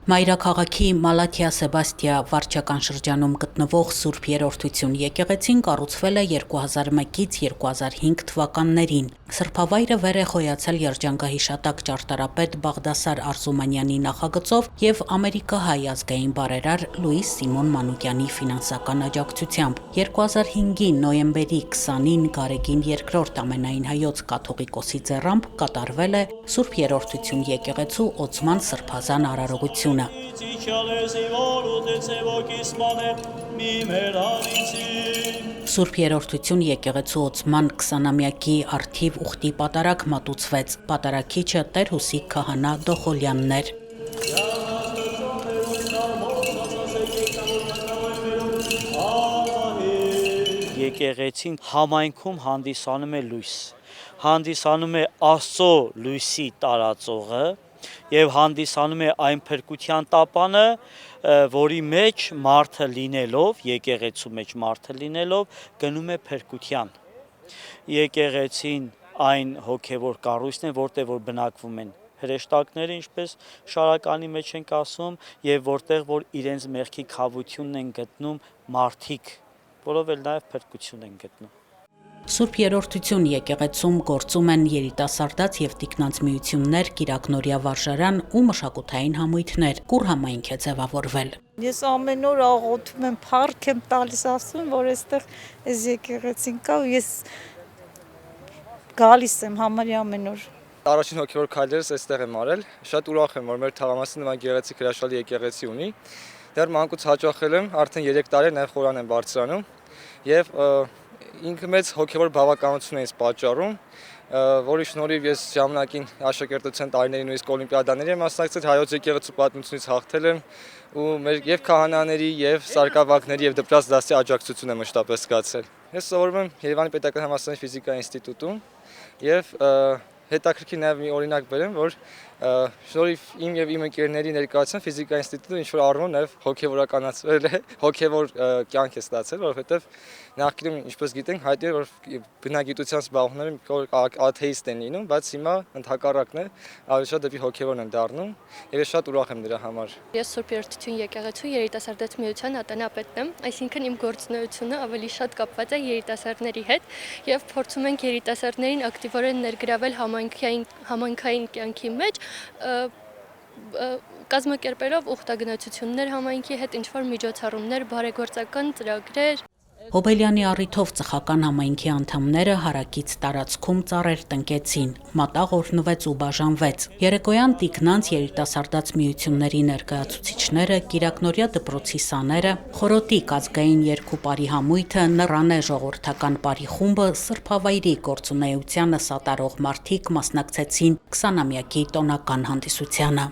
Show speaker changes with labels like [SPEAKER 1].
[SPEAKER 1] Մայրաքաղաքի Մալաթիա Սեբաստիա վարչական շրջանում գտնվող Սուրբ Երրորդություն եկեղեցին կառուցվել է 2001-ից 2005 թվականներին։ Սրբավայրը վեր է խոյացել երջանկահիշատակ ճարտարապետ Բաղդասար Արզումանյանի նախագծով և ամերիկահայ ազգային բարերար Լուիս Սիմոն Մանուկյանի ֆինանսական աջակցությամբ։ 2005-ի նոյեմբերի 20-ին Գարեգին II ամենայն հայոց կաթողիկոսի ձեռամբ կատարվել է Սուրբ Երրորդություն եկեղեցու օծման սրբազան արարողությունը։ Սուրբ Երրորդություն եկեղեցու օծման 20-ամյակի առթիվ ուխտի պատարագ մատուցվեց։ Պատարագիչը Տեր Հուսիկ քահանա Դոխոլյանն էր։
[SPEAKER 2] Եկեղեցին համայնքում հանդիսանում է լույս, հանդիսանում է Աստծո լույսի տարածողը եւ հանդիսանում է այն փրկության տապանը, որի մեջ մարդը լինելով, եկեղեցու մեջ մարդը լինելով, գնում է փրկության։ Եկեղեցին այն հոգևոր կառույցն է, որտեղ որ բնակվում են հրեշտակները, ինչպես շարականի մեջ ենք ասում, եւ որտեղ որ իրենց մեղքի քավությունն են գտնում մարդիկ, որով էլ նաեւ փրկություն են գտնում։
[SPEAKER 1] Սուրբ Երրորդություն եկեղեցում գործում են երիտասարդաց եւ տիկնանց միություններ, կիրակնորյա վարժարան ու մշակութային համույթներ։ Կուր համայնք է ձևավորվել։
[SPEAKER 3] Ես ամեն օր աղոթում եմ, փառք եմ տալիս Աստծուն, որ այստեղ այս եկեղեցին կա ու ես գալիս եմ համարյա ամեն օր։
[SPEAKER 4] Առաջին հոգևոր քայլերս այստեղ եմ արել։ Շատ ուրախ եմ, որ մեր թաղամասը նման գեղեցիկ հրաշալի եկեղեցի ունի։ Դեռ մանկուց հաճախել եմ, արդեն 3 տարի նաև խորան եմ բարձրանում եւ ինքը մեծ հոգևոր բավականություն է ինձ պատճառում, որի շնորհիվ ես ժամանակին աշակերտության տարիների նույնիսկ օլիմպիադաների եմ մասնակցել, հայոց եկեղեցու պատմությունից հաղթել եմ ու մեր եւ քահանաների եւ սարկավագների եւ դպրաց դասի աջակցություն եմ մշտապես զգացել։ Ես սովորում եմ Երևանի Պետական Համալսարանի ֆիզիկայի ինստիտուտում եւ հետաքրքիր նաև մի օրինակ բերեմ, որ շնորհիվ իմ եւ իմ ընկերների ներկայացան ֆիզիկայի ինստիտուտը ինչ որ առումով նաև հոգեվորականացվել է, հոգևոր կյանք է ստացել, որովհետեւ նախկինում ինչպես գիտենք, հայտնի է որ բնագիտության զբաղողները աթեիստ են լինում, բայց հիմա ընդհակառակն է, ավելի շատ դեպի հոգևորն են դառնում եւ ես շատ ուրախ եմ դրա համար։
[SPEAKER 5] Ես Սուրբ Երրորդություն եկեղեցու երիտասարդաց միության ատենապետն եմ, այսինքն իմ գործունեությունը ավելի շատ կապված է երիտասարդների հետ եւ փորձում ենք երիտասարդներին ակտիվորեն ներգրավել համայնքային կյանքի մեջ, կազմակերպելով ուխտագնացություններ համայնքի հետ, ինչ-որ միջոցառումներ, բարեգործական ծրագրեր։
[SPEAKER 1] Հոբելյանի առիթով ծխական համայնքի անդամները հարակից տարածքում ծառեր տնկեցին, մատաղ օրհնվեց ու բաժանվեց։ Երեկոյան տիկնանց երիտասարդաց միությունների ներկայացուցիչները, կիրակնորյա դպրոցի սաները, Խորոտիկ ազգային երգու պարի համույթը, Նռանե ժողովրդական պարի խումբը, սրբավայրի գործունեությանը սատարող մարդիկ մասնակցեցին 20-ամյակի տոնական հանդիսությանը։